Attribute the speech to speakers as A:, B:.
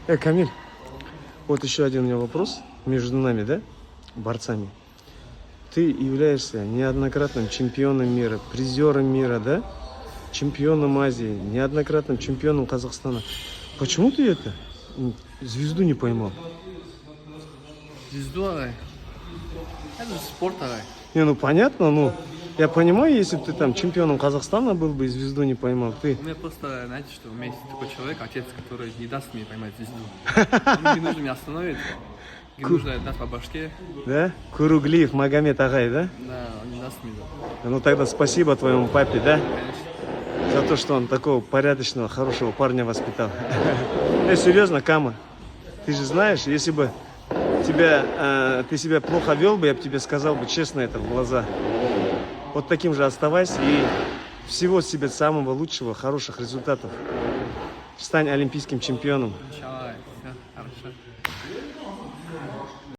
A: Камиль, вот еще один у меня вопрос между нами, да, борцами. Ты являешься неоднократным чемпионом мира, призером мира, да? Чемпионом Азии, неоднократным чемпионом Казахстана. Почему ты звезду не поймал?
B: Звезду, ағай. Это спорт, ағай.
A: Не, ну понятно, ну я понимаю, если бы ты там чемпионом Казахстана был бы и звезду не поймал, ты...
B: У меня просто, знаете, что у меня есть такой человек, отец, который не даст мне поймать звезду. Он не нужно меня остановить, не нужно дать по башке.
A: Да? Куруглиев Магомед Агай, да?
B: Да, он не даст мне.
A: Ну тогда спасибо твоему папе, да?
B: Конечно.
A: За то, что он такого порядочного, хорошего парня воспитал. Серьезно, Кама, ты же знаешь, если бы ты себя плохо вел бы, я бы тебе сказал бы честно это в глаза. Вот таким же оставайся и всего себе самого лучшего, хороших результатов. Стань олимпийским чемпионом.
B: Иншаллах, все хорошо.